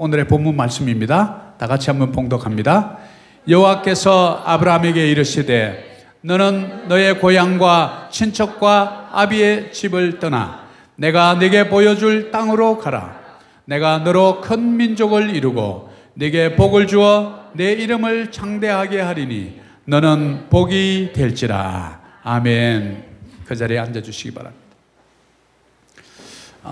오늘의 본문 말씀입니다. 다 같이 한번 봉독합니다. 여호와께서 아브라함에게 이르시되 너는 너의 고향과 친척과 아비의 집을 떠나 내가 네게 보여줄 땅으로 가라. 내가 너로 큰 민족을 이루고 네게 복을 주어 내 이름을 창대하게 하리니 너는 복이 될지라. 아멘. 그 자리에 앉아주시기 바랍니다.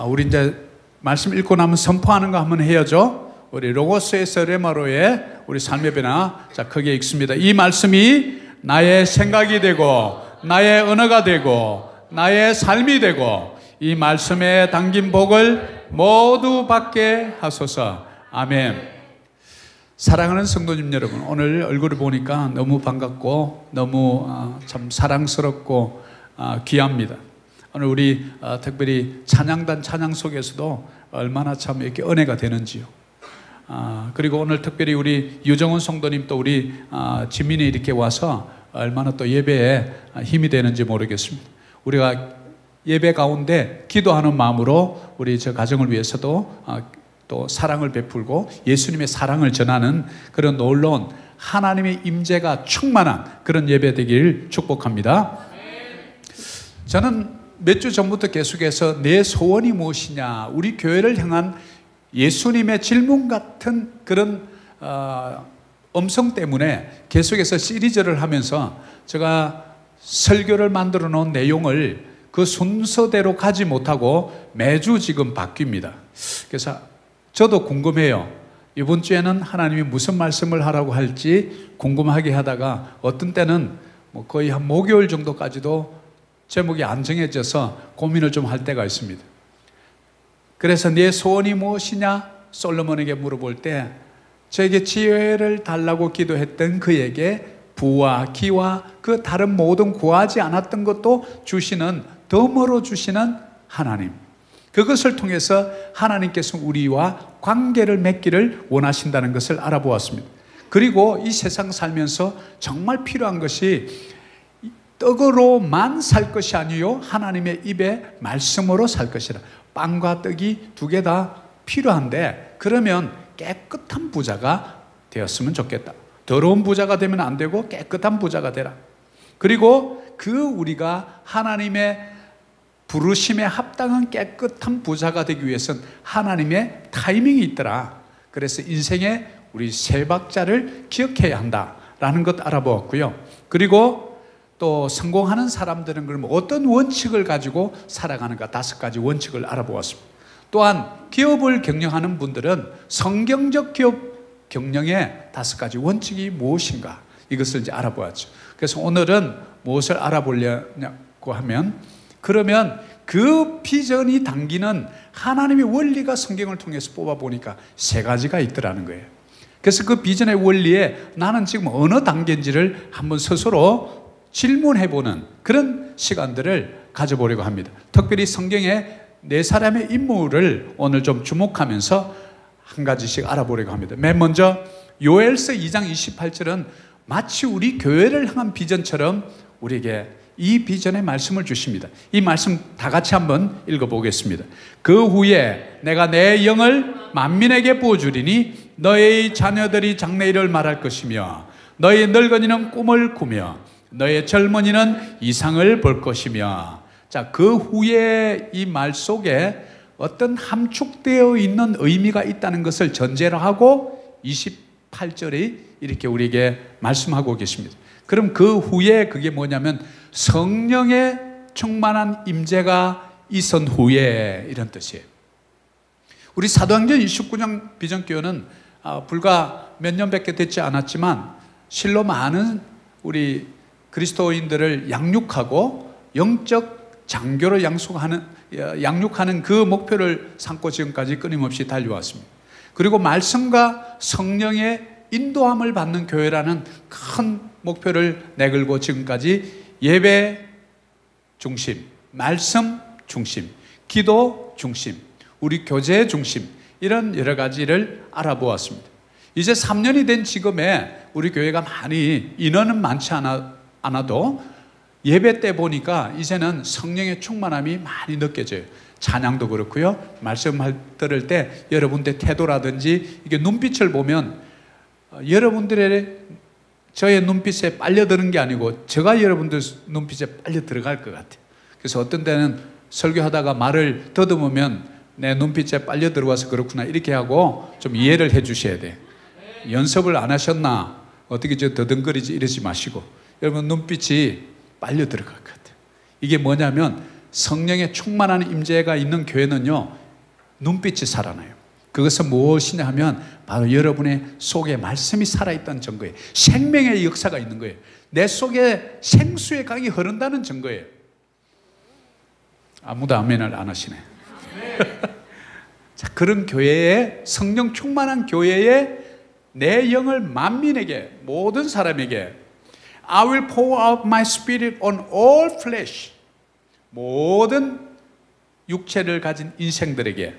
우리 이제 말씀 읽고 나면 선포하는 거 한번 해야죠. 우리 로고스에서 레마로의 우리 삶의 변화. 자, 크게 읽습니다. 이 말씀이 나의 생각이 되고 나의 언어가 되고 나의 삶이 되고 이 말씀에 담긴 복을 모두 받게 하소서. 아멘. 사랑하는 성도님 여러분, 오늘 얼굴을 보니까 너무 반갑고 너무 참 사랑스럽고 귀합니다. 오늘 우리 특별히 찬양단 찬양 속에서도 얼마나 참 이렇게 은혜가 되는지요. 그리고 오늘 특별히 우리 유정훈 성도님 또 우리 지민이 이렇게 와서 얼마나 또 예배에 힘이 되는지 모르겠습니다. 우리가 예배 가운데 기도하는 마음으로 우리 저 가정을 위해서도 또 사랑을 베풀고 예수님의 사랑을 전하는 그런 놀라운 하나님의 임재가 충만한 그런 예배 되길 축복합니다. 저는 몇 주 전부터 계속해서 내 소원이 무엇이냐, 우리 교회를 향한 예수님의 질문 같은 그런 음성 때문에 계속해서 시리즈를 하면서 제가 설교를 만들어 놓은 내용을 그 순서대로 가지 못하고 매주 지금 바뀝니다. 그래서 저도 궁금해요. 이번 주에는 하나님이 무슨 말씀을 하라고 할지 궁금하게 하다가 어떤 때는 뭐 거의 한 목요일 정도까지도 제목이 안 정해져서 고민을 좀 할 때가 있습니다. 그래서 네 소원이 무엇이냐? 솔로몬에게 물어볼 때 저에게 지혜를 달라고 기도했던 그에게 부와 기와 그 다른 모든 구하지 않았던 것도 주시는, 덤으로 주시는 하나님, 그것을 통해서 하나님께서 우리와 관계를 맺기를 원하신다는 것을 알아보았습니다. 그리고 이 세상 살면서 정말 필요한 것이 떡으로만 살 것이 아니요 하나님의 입에 말씀으로 살 것이라. 빵과 떡이 두 개 다 필요한데 그러면 깨끗한 부자가 되었으면 좋겠다. 더러운 부자가 되면 안 되고 깨끗한 부자가 되라. 그리고 우리가 하나님의 부르심에 합당한 깨끗한 부자가 되기 위해서는 하나님의 타이밍이 있더라. 그래서 인생의 우리 세 박자를 기억해야 한다라는 것 알아보았고요. 그리고 또 성공하는 사람들은 그럼 어떤 원칙을 가지고 살아가는가 5가지 원칙을 알아보았습니다. 또한 기업을 경영하는 분들은 성경적 기업 경영의 5가지 원칙이 무엇인가 이것을 이제 알아보았죠. 그래서 오늘은 무엇을 알아보려고 하면 그러면 그 비전이 담기는 하나님의 원리가 성경을 통해서 뽑아보니까 3가지가 있더라는 거예요. 그래서 그 비전의 원리에 나는 지금 어느 단계인지를 한번 스스로 질문해보는 그런 시간들을 가져보려고 합니다. 특별히 성경의 4사람의 인물을 오늘 좀 주목하면서 한 가지씩 알아보려고 합니다. 맨 먼저 요엘서 2장 28절은 마치 우리 교회를 향한 비전처럼 우리에게 이 비전의 말씀을 주십니다. 이 말씀 다 같이 한번 읽어보겠습니다. 그 후에 내가 내 영을 만민에게 부어주리니 너의 자녀들이 장래일을 말할 것이며 너의 늙은이는 꿈을 꾸며 너의 젊은이는 이상을 볼 것이며. 자, 그 후에 이 말 속에 어떤 함축되어 있는 의미가 있다는 것을 전제로 하고 28절에 이렇게 우리에게 말씀하고 계십니다. 그럼 그 후에 그게 뭐냐면 성령의 충만한 임재가 있은 후에 이런 뜻이에요. 우리 사도행전 29장 비전교회는 불과 몇 년밖에 되지 않았지만 실로 많은 우리 그리스도인들을 양육하고 영적 장교를 양육하는 그 목표를 삼고 지금까지 끊임없이 달려왔습니다. 그리고 말씀과 성령의 인도함을 받는 교회라는 큰 목표를 내걸고 지금까지 예배 중심, 말씀 중심, 기도 중심, 우리 교제 중심 이런 여러 가지를 알아보았습니다. 이제 3년이 된 지금에 우리 교회가 많이 인원은 많지 않아도 예배 때 보니까 이제는 성령의 충만함이 많이 느껴져요. 찬양도 그렇고요. 말씀을 들을 때 여러분들의 태도라든지 이게 눈빛을 보면 여러분들의 저의 눈빛에 빨려드는 게 아니고 제가 여러분들 눈빛에 빨려 들어갈 것 같아요. 그래서 어떤 때는 설교하다가 말을 더듬으면 내 눈빛에 빨려 들어와서 그렇구나 이렇게 하고 좀 이해를 해 주셔야 돼요. 연습을 안 하셨나? 어떻게 저 더듬거리지 이러지 마시고 여러분 눈빛이 빨려 들어갈 것 같아요. 이게 뭐냐면 성령의 충만한 임재가 있는 교회는요, 눈빛이 살아나요. 그것은 무엇이냐 하면 바로 여러분의 속에 말씀이 살아있다는 증거예요. 생명의 역사가 있는 거예요. 내 속에 생수의 강이 흐른다는 증거예요. 아무도 아멘을 안 하시네. 자, 그런 교회에, 성령 충만한 교회에 내 영을 만민에게, 모든 사람에게 I will pour out my spirit on all flesh, 모든 육체를 가진 인생들에게.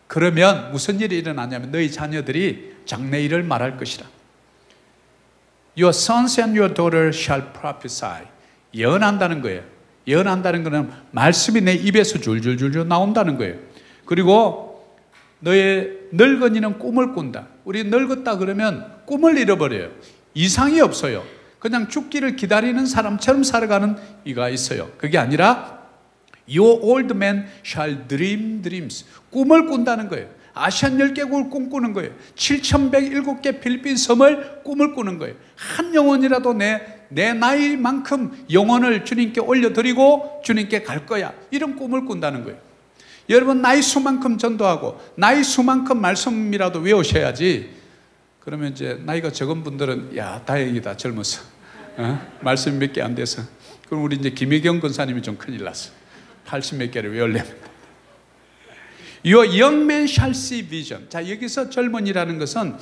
그러면 무슨 일이 일어나냐면 너희 자녀들이 장래일을 말할 것이라. Your sons and your daughters shall prophesy. 예언한다는 거예요. 예언한다는 것은 말씀이 내 입에서 줄줄줄줄 나온다는 거예요. 그리고 너의 늙은이는 꿈을 꾼다. 우리 늙었다 그러면 꿈을 잃어버려요. 이상이 없어요. 그냥 죽기를 기다리는 사람처럼 살아가는 이가 있어요. 그게 아니라 Your old man shall dream dreams. 꿈을 꾼다는 거예요. 아시안 10개국을 꿈꾸는 거예요. 7,107개 필리핀 섬을 꿈을 꾸는 거예요. 한 영혼이라도 내 나이만큼 영혼을 주님께 올려드리고 주님께 갈 거야. 이런 꿈을 꾼다는 거예요. 여러분 나이 수만큼 전도하고 나이 수만큼 말씀이라도 외우셔야지. 그러면 이제 나이가 적은 분들은 야 다행이다 젊어서 말씀 몇 개 안 돼서. 그럼 우리 이제 김혜경 권사님이 좀 큰일 났어. 80 몇 개를 외우려면. Your young man shall see vision. 자, 여기서 젊은이라는 것은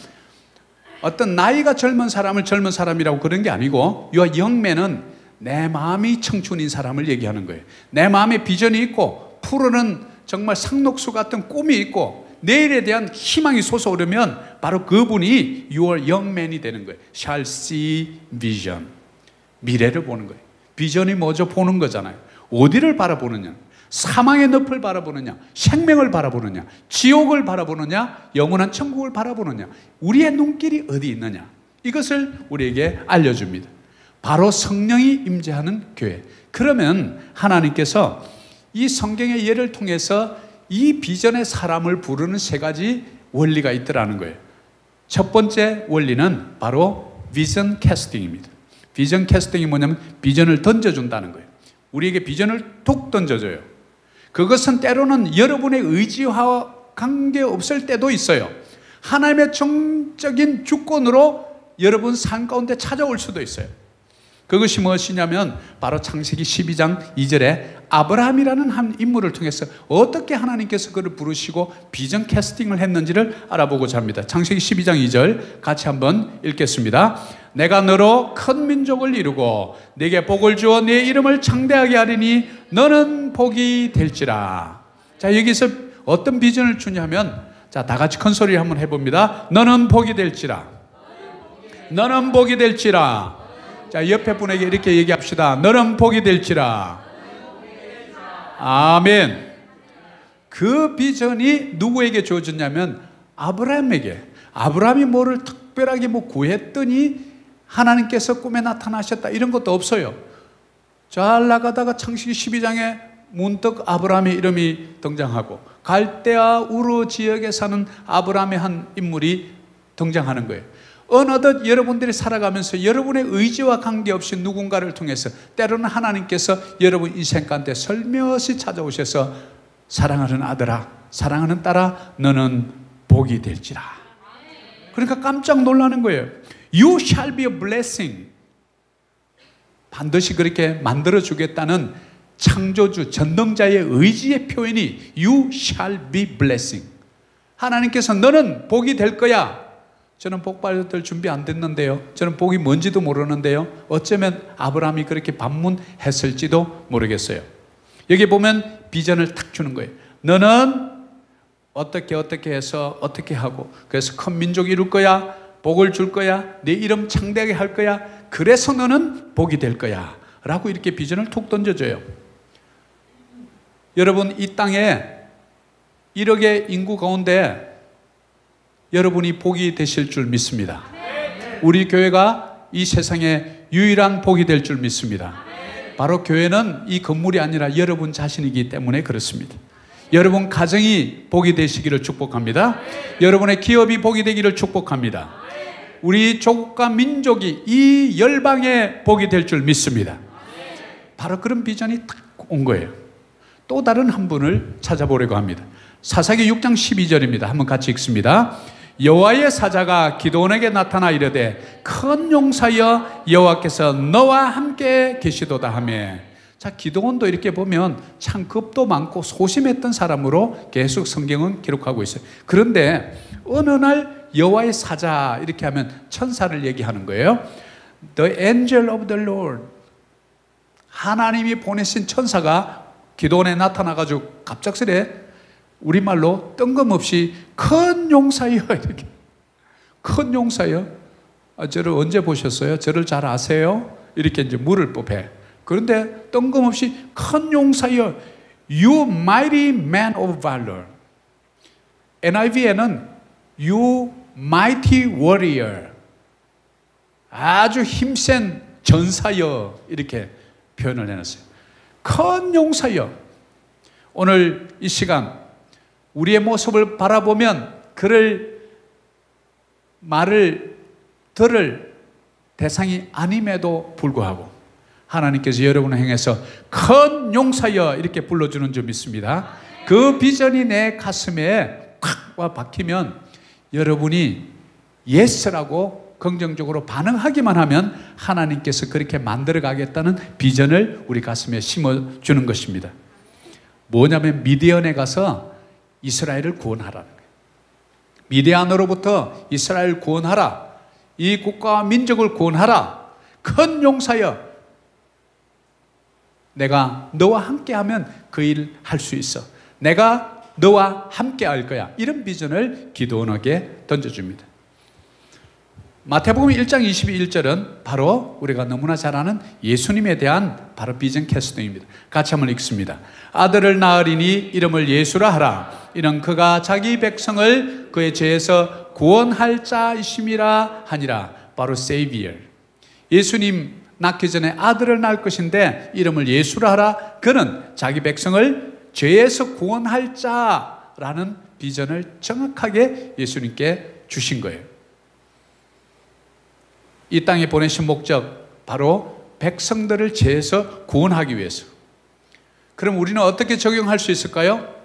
어떤 나이가 젊은 사람을 젊은 사람이라고 그런 게 아니고 Your young man은 내 마음이 청춘인 사람을 얘기하는 거예요. 내 마음에 비전이 있고 푸르는 정말 상록수 같은 꿈이 있고 내일에 대한 희망이 솟아오르면 바로 그분이 Your young man이 되는 거예요. Shall see vision. 미래를 보는 거예요. 비전이 뭐죠? 보는 거잖아요. 어디를 바라보느냐? 사망의 늪을 바라보느냐? 생명을 바라보느냐? 지옥을 바라보느냐? 영원한 천국을 바라보느냐? 우리의 눈길이 어디 있느냐? 이것을 우리에게 알려줍니다. 바로 성령이 임재하는 교회. 그러면 하나님께서 이 성경의 예를 통해서 이 비전의 사람을 부르는 세 가지 원리가 있더라는 거예요. 첫 번째 원리는 바로 비전 캐스팅입니다. 비전 캐스팅이 뭐냐면 비전을 던져준다는 거예요. 우리에게 비전을 툭 던져줘요. 그것은 때로는 여러분의 의지와 관계없을 때도 있어요. 하나님의 정적인 주권으로 여러분 삶 가운데 찾아올 수도 있어요. 그것이 무엇이냐면 바로 창세기 12장 2절에 아브라함이라는 한 인물을 통해서 어떻게 하나님께서 그를 부르시고 비전 캐스팅을 했는지를 알아보고자 합니다. 창세기 12장 2절 같이 한번 읽겠습니다. 내가 너로 큰 민족을 이루고 네게 복을 주어 네 이름을 창대하게 하리니 너는 복이 될지라. 자, 여기서 어떤 비전을 주냐면 자, 다 같이 큰 소리를 한번 해봅니다. 너는 복이 될지라. 너는 복이 될지라. 자, 옆에 분에게 이렇게 얘기합시다. 너는 복이 될지라. 아멘. 그 비전이 누구에게 주어졌냐면 아브라함에게. 아브라함이 뭐를 특별하게 구했더니 하나님께서 꿈에 나타나셨다 이런 것도 없어요. 잘 나가다가 창세기 12장에 문득 아브라함의 이름이 등장하고 갈대아 우르 지역에 사는 아브라함의 한 인물이 등장하는 거예요. 어느덧 여러분들이 살아가면서 여러분의 의지와 관계없이 누군가를 통해서 때로는 하나님께서 여러분 인생 가운데 슬며시 찾아오셔서 사랑하는 아들아, 사랑하는 딸아, 너는 복이 될지라. 그러니까 깜짝 놀라는 거예요. You shall be a blessing. 반드시 그렇게 만들어주겠다는 창조주, 전능자의 의지의 표현이 You shall be blessing. 하나님께서 너는 복이 될 거야. 저는 복 받을 준비 안 됐는데요. 저는 복이 뭔지도 모르는데요. 어쩌면 아브라함이 그렇게 반문했을지도 모르겠어요. 여기 보면 비전을 탁 주는 거예요. 너는 어떻게 해서 어떻게 하고 그래서 큰 민족이 이룰 거야. 복을 줄 거야. 네 이름 창대하게 할 거야. 그래서 너는 복이 될 거야. 라고 이렇게 비전을 툭 던져줘요. 여러분, 이 땅에 1억의 인구 가운데 여러분이 복이 되실 줄 믿습니다. 우리 교회가 이 세상에 유일한 복이 될 줄 믿습니다. 바로 교회는 이 건물이 아니라 여러분 자신이기 때문에 그렇습니다. 여러분 가정이 복이 되시기를 축복합니다. 여러분의 기업이 복이 되기를 축복합니다. 우리 조국과 민족이 이 열방의 복이 될 줄 믿습니다. 바로 그런 비전이 딱 온 거예요. 또 다른 한 분을 찾아보려고 합니다. 사사기 6장 12절입니다. 한번 같이 읽습니다. 여호와의 사자가 기드온에게 나타나 이르되 큰 용사여 여호와께서 너와 함께 계시도다 하며. 자, 기드온도 이렇게 보면 참 겁도 많고 소심했던 사람으로 계속 성경은 기록하고 있어요. 그런데 어느 날 여호와의 사자 이렇게 하면 천사를 얘기하는 거예요. The angel of the Lord, 하나님이 보내신 천사가 기드온에 나타나가지고 갑작스레 우리말로 뜬금없이 큰 용사여 이렇게, 큰 용사여, 저를 언제 보셨어요? 저를 잘 아세요? 이렇게 이제 물을 법해. 그런데 뜬금없이 큰 용사여, You mighty man of valor. NIV에는 You mighty warrior, 아주 힘센 전사여 이렇게 표현을 해놨어요. 큰 용사여. 오늘 이 시간 우리의 모습을 바라보면 그를 말을 들을 대상이 아님에도 불구하고 하나님께서 여러분을 향해서 큰 용사여 이렇게 불러주는 줄 믿습니다. 그 비전이 내 가슴에 콱 와 박히면 여러분이 예스라고 긍정적으로 반응하기만 하면 하나님께서 그렇게 만들어 가겠다는 비전을 우리 가슴에 심어주는 것입니다. 뭐냐면 미디안에 가서 이스라엘을 구원하라는 거예요. 미디안으로부터 이스라엘을 구원하라. 이 국가와 민족을 구원하라. 큰 용사여, 내가 너와 함께하면 그 일을 할 수 있어. 내가 너와 함께 할 거야. 이런 비전을 기드온에게 던져줍니다. 마태복음 1장 22절은 바로 우리가 너무나 잘 아는 예수님에 대한 바로 비전 캐스팅입니다. 같이 한번 읽습니다. 아들을 낳으리니 이름을 예수라 하라. 이는 그가 자기 백성을 그의 죄에서 구원할 자이심이라 하니라. 바로 Savior. 예수님 낳기 전에 아들을 낳을 것인데 이름을 예수라 하라. 그는 자기 백성을 죄에서 구원할 자라는 비전을 정확하게 예수님께 주신 거예요. 이 땅에 보내신 목적, 바로 백성들을 죄에서 구원하기 위해서. 그럼 우리는 어떻게 적용할 수 있을까요?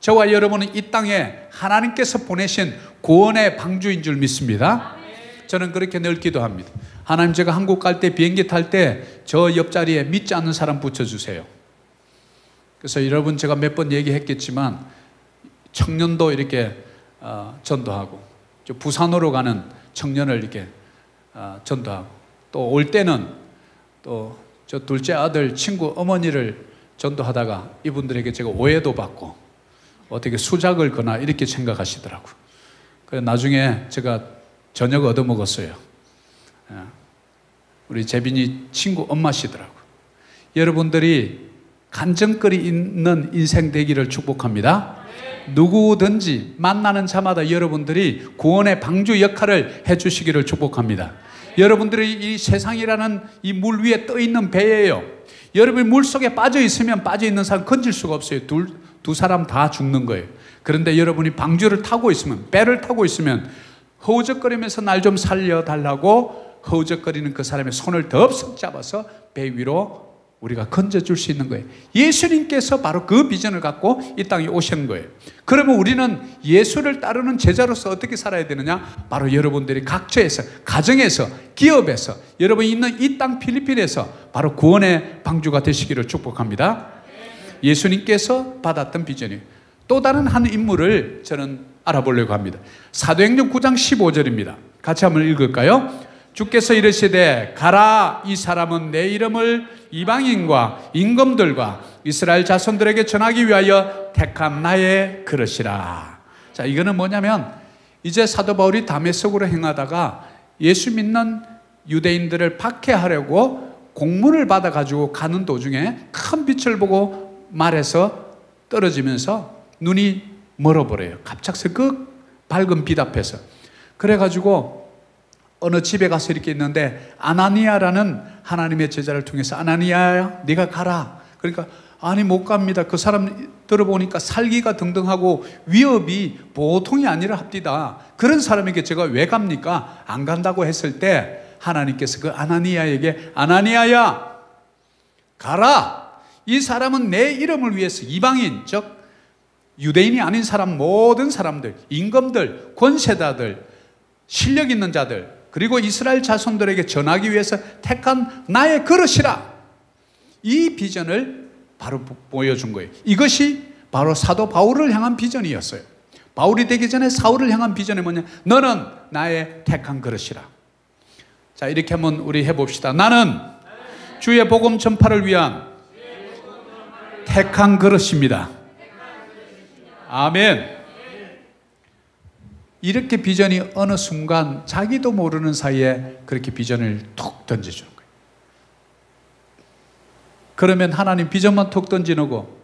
저와 여러분은 이 땅에 하나님께서 보내신 구원의 방주인 줄 믿습니다. 저는 그렇게 늘 기도합니다. 하나님, 제가 한국 갈 때 비행기 탈 때 저 옆자리에 믿지 않는 사람 붙여주세요. 그래서 여러분, 제가 몇 번 얘기했겠지만 청년도 이렇게 전도하고, 부산으로 가는 청년을 이렇게 전도하고, 또 올 때는 또 저 둘째 아들 친구 어머니를 전도하다가 이분들에게 제가 오해도 받고 어떻게 수작을 거나 이렇게 생각하시더라고요. 그래서 나중에 제가 저녁 얻어먹었어요. 우리 재빈이 친구 엄마시더라고요. 여러분들이 간증거리 있는 인생 되기를 축복합니다. 누구든지 만나는 자마다 여러분들이 구원의 방주 역할을 해주시기를 축복합니다. 여러분들이 이 세상이라는 이 물 위에 떠 있는 배예요. 여러분이 물 속에 빠져 있으면 빠져 있는 사람 건질 수가 없어요. 두 사람 다 죽는 거예요. 그런데 여러분이 방주를 타고 있으면, 배를 타고 있으면 허우적거리면서 날 좀 살려달라고 허우적거리는 그 사람의 손을 덥석 잡아서 배 위로 우리가 건져줄 수 있는 거예요. 예수님께서 바로 그 비전을 갖고 이 땅에 오신 거예요. 그러면 우리는 예수를 따르는 제자로서 어떻게 살아야 되느냐? 바로 여러분들이 각처에서, 가정에서, 기업에서, 여러분이 있는 이 땅 필리핀에서 바로 구원의 방주가 되시기를 축복합니다. 예수님께서 받았던 비전이에요. 또 다른 한 인물을 저는 알아보려고 합니다. 사도행전 9장 15절입니다. 같이 한번 읽을까요? 주께서 이르시되 가라, 이 사람은 내 이름을 이방인과 임금들과 이스라엘 자손들에게 전하기 위하여 택한 나의 그릇이라. 자, 이거는 뭐냐면 이제 사도 바울이 다메섹으로 행하다가 예수 믿는 유대인들을 박해하려고 공문을 받아가지고 가는 도중에 큰 빛을 보고 말에서 떨어지면서 눈이 멀어버려요. 갑작스레 그 밝은 빛 앞에서. 그래가지고 어느 집에 가서 이렇게 있는데 아나니아라는 하나님의 제자를 통해서 아나니아야 네가 가라. 그러니까 아니 못 갑니다. 그 사람 들어보니까 살기가 등등하고 위협이 보통이 아니라 합디다. 그런 사람에게 제가 왜 갑니까? 안 간다고 했을 때 하나님께서 그 아나니아에게 아나니아야 가라. 이 사람은 내 이름을 위해서 이방인 즉 유대인이 아닌 사람 모든 사람들, 임금들, 권세자들, 실력 있는 자들 그리고 이스라엘 자손들에게 전하기 위해서 택한 나의 그릇이라. 이 비전을 바로 보여준 거예요. 이것이 바로 사도 바울을 향한 비전이었어요. 바울이 되기 전에 사울을 향한 비전이 뭐냐? 너는 나의 택한 그릇이라. 자, 이렇게 한번 우리 해봅시다. 나는 주의 복음 전파를 위한 택한 그릇입니다. 아멘. 이렇게 비전이 어느 순간 자기도 모르는 사이에 그렇게 비전을 툭 던져주는 거예요. 그러면 하나님 비전만 툭 던지고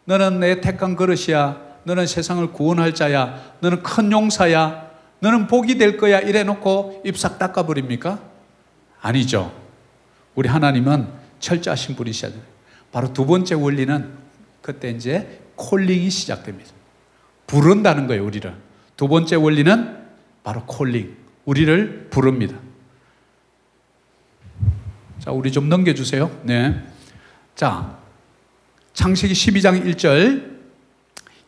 너는 내 택한 그릇이야. 너는 세상을 구원할 자야. 너는 큰 용사야. 너는 복이 될 거야. 이래놓고 입 싹 닦아버립니까? 아니죠. 우리 하나님은 철저하신 분이셔야 돼요. 바로 두 번째 원리는 그때 이제 콜링이 시작됩니다. 부른다는 거예요, 우리를. 두 번째 원리는 바로 콜링. 우리를 부릅니다. 자, 우리 좀 넘겨주세요. 네. 자, 창세기 12장 1절.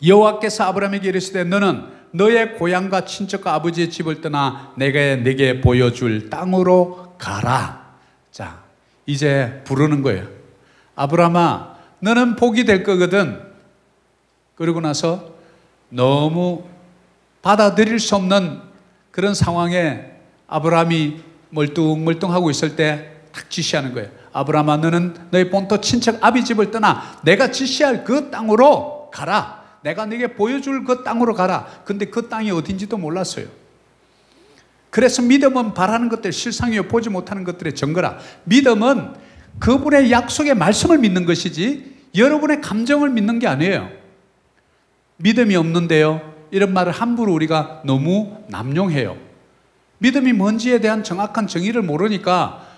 여호와께서 아브라함에게 이르시되 너는 너의 고향과 친척과 아버지의 집을 떠나 내가 네게 보여줄 땅으로 가라. 자, 이제 부르는 거예요. 아브라함아, 너는 복이 될 거거든. 그러고 나서 너무 받아들일 수 없는 그런 상황에 아브라함이 멀뚱멀뚱하고 있을 때 딱 지시하는 거예요. 아브라함아, 너는 너의 본토 친척 아비 집을 떠나 내가 지시할 그 땅으로 가라. 내가 네게 보여줄 그 땅으로 가라. 근데 그 땅이 어딘지도 몰랐어요. 그래서 믿음은 바라는 것들, 실상이요 보지 못하는 것들의 증거라. 믿음은 그분의 약속의 말씀을 믿는 것이지 여러분의 감정을 믿는 게 아니에요. 믿음이 없는데요, 이런 말을 함부로 우리가 너무 남용해요. 믿음이 뭔지에 대한 정확한 정의를 모르니까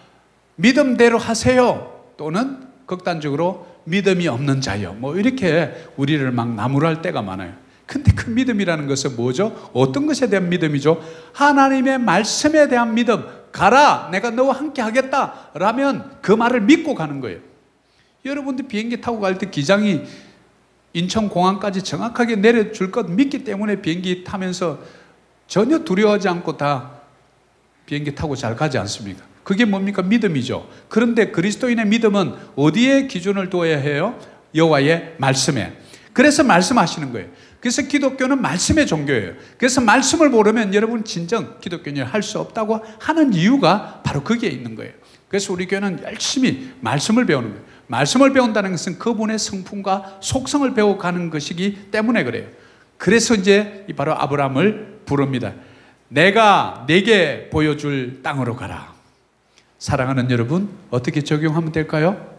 믿음대로 하세요, 또는 극단적으로 믿음이 없는 자요, 뭐 이렇게 우리를 막 나무랄 때가 많아요. 근데 그 믿음이라는 것은 뭐죠? 어떤 것에 대한 믿음이죠? 하나님의 말씀에 대한 믿음. 가라, 내가 너와 함께 하겠다 라면 그 말을 믿고 가는 거예요. 여러분들 비행기 타고 갈 때 기장이 인천공항까지 정확하게 내려줄 것 믿기 때문에 비행기 타면서 전혀 두려워하지 않고 다 비행기 타고 잘 가지 않습니까? 그게 뭡니까? 믿음이죠. 그런데 그리스도인의 믿음은 어디에 기준을 두어야 해요? 여호와의 말씀에. 그래서 말씀하시는 거예요. 그래서 기독교는 말씀의 종교예요. 그래서 말씀을 모르면 여러분 진정 기독교인을 할 수 없다고 하는 이유가 바로 거기에 있는 거예요. 그래서 우리 교회는 열심히 말씀을 배우는 거예요. 말씀을 배운다는 것은 그분의 성품과 속성을 배워가는 것이기 때문에 그래요. 그래서 이제 바로 아브라함을 부릅니다. 내가 네게 보여줄 땅으로 가라. 사랑하는 여러분, 어떻게 적용하면 될까요?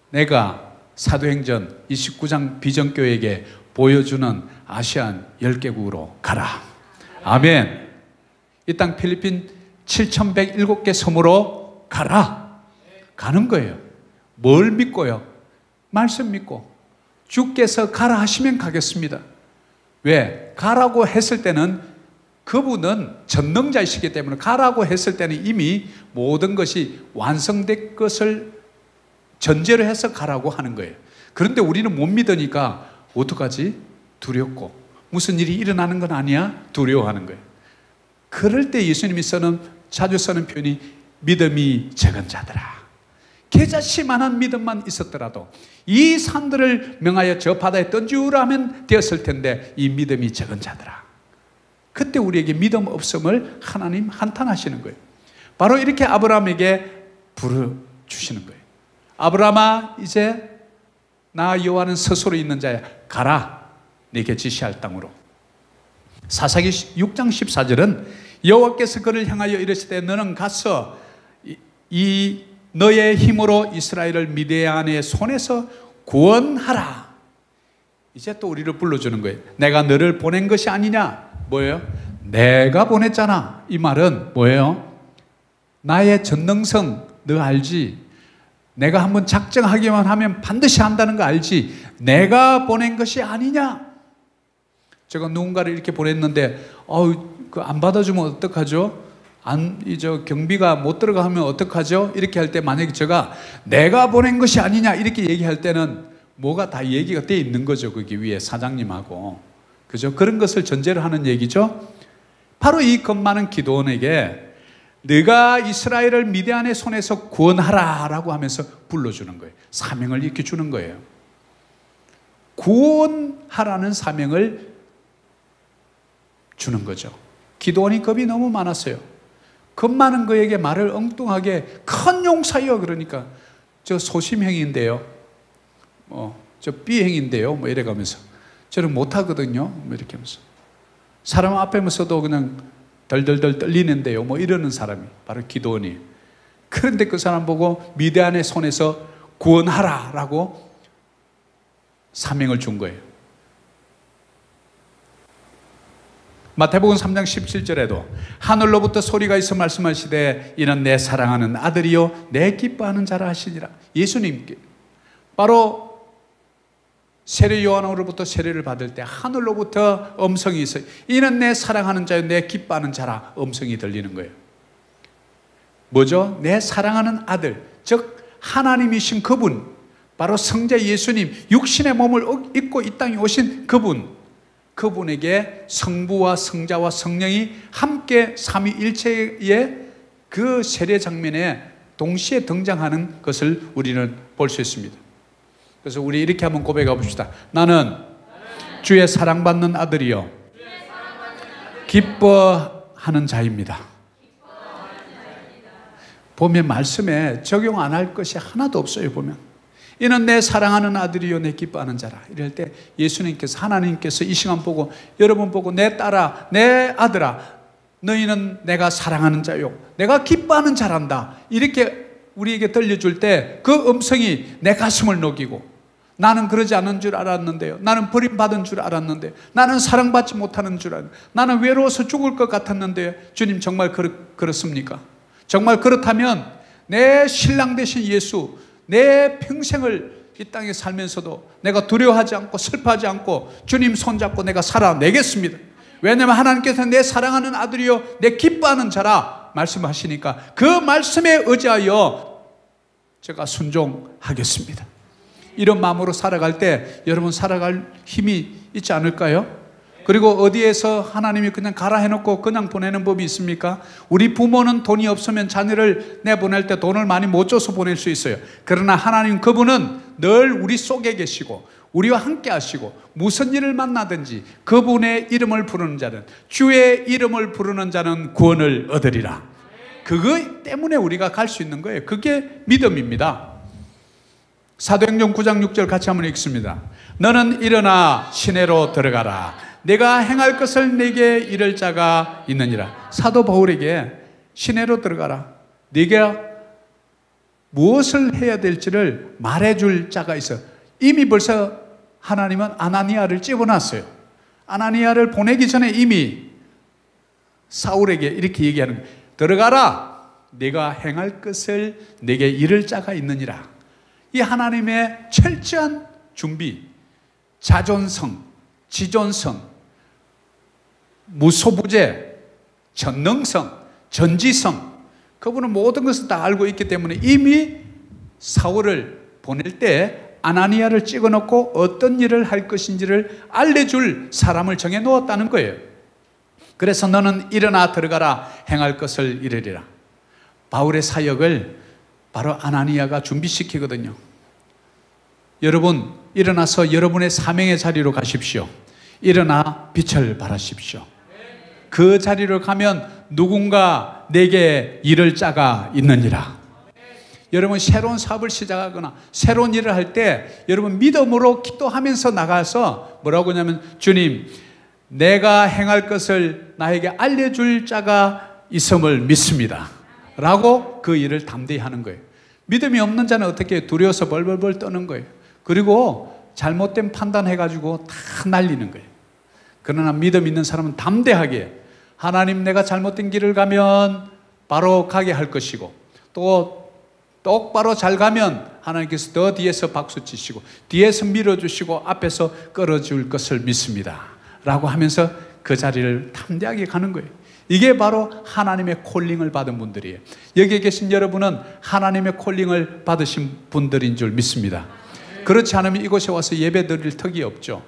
내가 사도행전 29장 비전교회에게 보여주는 아시안 10개국으로 가라. 아멘. 이 땅 필리핀 7,107개 섬으로 가라. 가는 거예요. 뭘 믿고요? 말씀 믿고. 주께서 가라 하시면 가겠습니다. 왜? 가라고 했을 때는 그분은 전능자이시기 때문에 가라고 했을 때는 이미 모든 것이 완성된 것을 전제로 해서 가라고 하는 거예요. 그런데 우리는 못 믿으니까 어떡하지? 두렵고 무슨 일이 일어나는 건 아니야? 두려워하는 거예요. 그럴 때 예수님이 자주 쓰는 표현이 믿음이 적은 자들아. 겨자씨만한 믿음만 있었더라도 이 산들을 명하여 저 바다에 던지우라면 되었을 텐데 이 믿음이 적은 자들아. 그때 우리에게 믿음 없음을 하나님 한탄하시는 거예요. 바로 이렇게 아브라함에게 부르주시는 거예요. 아브라함아, 이제 나 여호와는 스스로 있는 자야. 가라, 네게 지시할 땅으로. 사사기 6장 14절은 여호와께서 그를 향하여 이르시되 너는 가서 이 너의 힘으로 이스라엘을 미디안의 손에서 구원하라. 이제 또 우리를 불러주는 거예요. 내가 너를 보낸 것이 아니냐. 뭐예요? 내가 보냈잖아. 이 말은 뭐예요? 나의 전능성 너 알지? 내가 한번 작정하기만 하면 반드시 한다는 거 알지? 내가 보낸 것이 아니냐? 제가 누군가를 이렇게 보냈는데 그 안 받아주면 어떡하죠? 경비가 못 들어가 하면 어떡하죠? 이렇게 할 때 만약에 제가 내가 보낸 것이 아니냐 이렇게 얘기할 때는 뭐가 다 얘기가 돼 있는 거죠. 거기 위에 사장님하고. 그죠? 그런 것을 전제로 하는 얘기죠. 바로 이 겁 많은 기드온에게 네가 이스라엘을 미디안의 손에서 구원하라 라고 하면서 불러주는 거예요. 사명을 이렇게 주는 거예요. 구원하라는 사명을 주는 거죠. 기드온이 겁이 너무 많았어요. 겁 많은 거에게 말을 엉뚱하게 큰 용사여 그러니까 저 소심행인데요. 저 B행인데요. 뭐 이래가면서 저는 못하거든요. 뭐 이렇게 하면서 사람 앞에서도 그냥 덜덜덜 떨리는데요. 뭐 이러는 사람이 바로 기드온이. 그런데 그 사람 보고 미디안의 손에서 구원하라 라고 사명을 준 거예요. 마태복음 3장 17절에도 하늘로부터 소리가 있어 말씀하시되 이는 내 사랑하는 아들이요 내 기뻐하는 자라 하시니라. 예수님께 바로 세례 요한으로부터 세례를 받을 때 하늘로부터 음성이 있어요. 이는 내 사랑하는 자요 내 기뻐하는 자라 음성이 들리는 거예요. 뭐죠? 내 사랑하는 아들, 즉 하나님이신 그분, 바로 성자 예수님, 육신의 몸을 입고 이 땅에 오신 그분에게 성부와 성자와 성령이 함께 삼위일체의 그 세례 장면에 동시에 등장하는 것을 우리는 볼 수 있습니다. 그래서 우리 이렇게 한번 고백해 봅시다. 나는 주의 사랑받는 아들이요 기뻐하는 자입니다. 보면 말씀에 적용 안 할 것이 하나도 없어요. 보면 이는 내 사랑하는 아들이요 내 기뻐하는 자라. 이럴 때 예수님께서 하나님께서 이 시간 보고 여러분 보고 내 딸아 내 아들아 너희는 내가 사랑하는 자요 내가 기뻐하는 자란다 이렇게 우리에게 들려줄 때 그 음성이 내 가슴을 녹이고 나는 그러지 않은 줄 알았는데요. 나는 버림받은 줄 알았는데 나는 사랑받지 못하는 줄 알았는데 나는 외로워서 죽을 것 같았는데요. 주님 정말 그렇습니까? 정말 그렇다면 내 신랑 되신 예수 내 평생을 이 땅에 살면서도 내가 두려워하지 않고 슬퍼하지 않고 주님 손잡고 내가 살아내겠습니다. 왜냐하면 하나님께서 내 사랑하는 아들이요 내 기뻐하는 자라 말씀하시니까 그 말씀에 의지하여 제가 순종하겠습니다. 이런 마음으로 살아갈 때 여러분 살아갈 힘이 있지 않을까요? 그리고 어디에서 하나님이 그냥 가라 해놓고 그냥 보내는 법이 있습니까? 우리 부모는 돈이 없으면 자녀를 내보낼 때 돈을 많이 못 줘서 보낼 수 있어요. 그러나 하나님 그분은 늘 우리 속에 계시고 우리와 함께 하시고 무슨 일을 만나든지 그분의 이름을 부르는 자는 주의 이름을 부르는 자는 구원을 얻으리라. 그거 때문에 우리가 갈 수 있는 거예요. 그게 믿음입니다. 사도행전 9장 6절 같이 한번 읽습니다. 너는 일어나 시내로 들어가라. 내가 행할 것을 내게 이를 자가 있느니라. 사도 바울에게 시내로 들어가라. 네가 무엇을 해야 될지를 말해줄 자가 있어. 이미 벌써 하나님은 아나니아를 집어놨어요. 아나니아를 보내기 전에 이미 사울에게 이렇게 얘기하는 거예요. 들어가라. 네가 행할 것을 내게 이를 자가 있느니라. 이 하나님의 철저한 준비, 자존성, 지존성, 무소부재, 전능성, 전지성, 그분은 모든 것을 다 알고 있기 때문에 이미 사울을 보낼 때 아나니아를 찍어놓고 어떤 일을 할 것인지를 알려줄 사람을 정해놓았다는 거예요. 그래서 너는 일어나 들어가라. 행할 것을 이르리라. 바울의 사역을 바로 아나니아가 준비시키거든요. 여러분 일어나서 여러분의 사명의 자리로 가십시오. 일어나 빛을 발하십시오. 그 자리로 가면 누군가 내게 이를 자가 있느니라. 여러분 새로운 사업을 시작하거나 새로운 일을 할 때 여러분 믿음으로 기도하면서 나가서 뭐라고 하냐면 주님 내가 행할 것을 나에게 알려줄 자가 있음을 믿습니다 라고 그 일을 담대히 하는 거예요. 믿음이 없는 자는 어떻게 두려워서 벌벌벌 떠는 거예요. 그리고 잘못된 판단해가지고 다 날리는 거예요. 그러나 믿음 있는 사람은 담대하게 하나님 내가 잘못된 길을 가면 바로 가게 할 것이고 또 똑바로 잘 가면 하나님께서 더 뒤에서 박수 치시고 뒤에서 밀어주시고 앞에서 끌어줄 것을 믿습니다 라고 하면서 그 자리를 담대하게 가는 거예요. 이게 바로 하나님의 콜링을 받은 분들이에요. 여기에 계신 여러분은 하나님의 콜링을 받으신 분들인 줄 믿습니다. 그렇지 않으면 이곳에 와서 예배 드릴 턱이 없죠.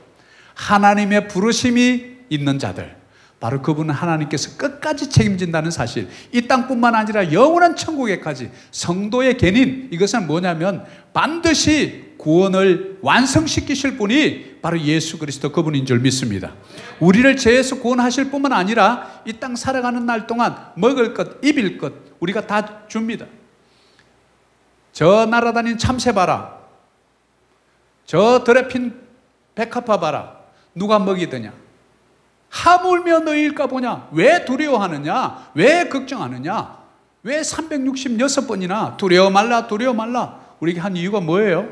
하나님의 부르심이 있는 자들, 바로 그분은 하나님께서 끝까지 책임진다는 사실, 이 땅뿐만 아니라 영원한 천국에까지 성도의 견인, 이것은 뭐냐면 반드시 구원을 완성시키실 분이 바로 예수 그리스도 그분인 줄 믿습니다. 우리를 죄에서 구원하실 뿐만 아니라 이 땅 살아가는 날 동안 먹을 것, 입을 것 우리가 다 줍니다. 저 날아다니는 참새 봐라, 저 더럽힌 백합화 봐라, 누가 먹이더냐? 하물며 너희일까 보냐? 왜 두려워하느냐? 왜 걱정하느냐? 왜 366번이나 두려워 말라 두려워 말라 우리에게 한 이유가 뭐예요?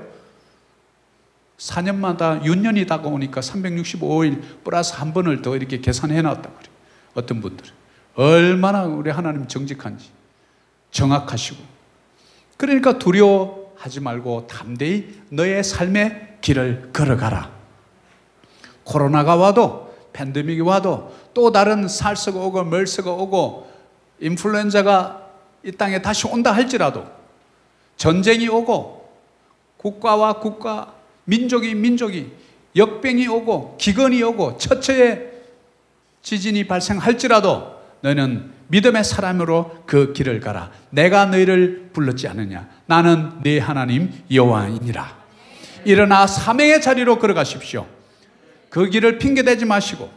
4년마다 윤년이 다가오니까 365일 플러스 한 번을 더 이렇게 계산해 놨단 말이에요. 어떤 분들은 얼마나 우리 하나님 정직한지, 정확하시고, 그러니까 두려워하지 말고 담대히 너의 삶의 길을 걸어가라. 코로나가 와도, 팬데믹이 와도, 또 다른 살서가 오고 멀서가 오고 인플루엔자가 이 땅에 다시 온다 할지라도, 전쟁이 오고 국가와 국가, 민족이 역병이 오고 기근이 오고 처처의 지진이 발생할지라도 너희는 믿음의 사람으로 그 길을 가라. 내가 너희를 불렀지 않느냐? 나는 네 하나님 여호와이니라. 일어나 사명의 자리로 걸어가십시오. 그 길을 핑계대지 마시고.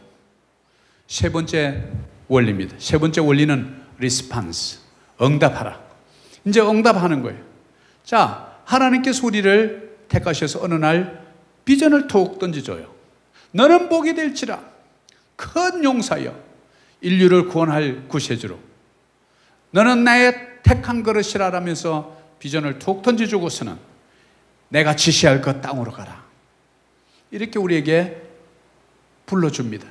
세 번째 원리입니다. 세 번째 원리는 리스판스, 응답하라. 이제 응답하는 거예요. 자, 하나님께서 우리를 택하셔서 어느 날 비전을 톡 던져줘요. 너는 복이 될지라 큰 용사여 인류를 구원할 구세주로 너는 나의 택한 그릇이라 라면서 비전을 톡 던져주고서는 내가 지시할 그 땅으로 가라. 이렇게 우리에게 불러줍니다.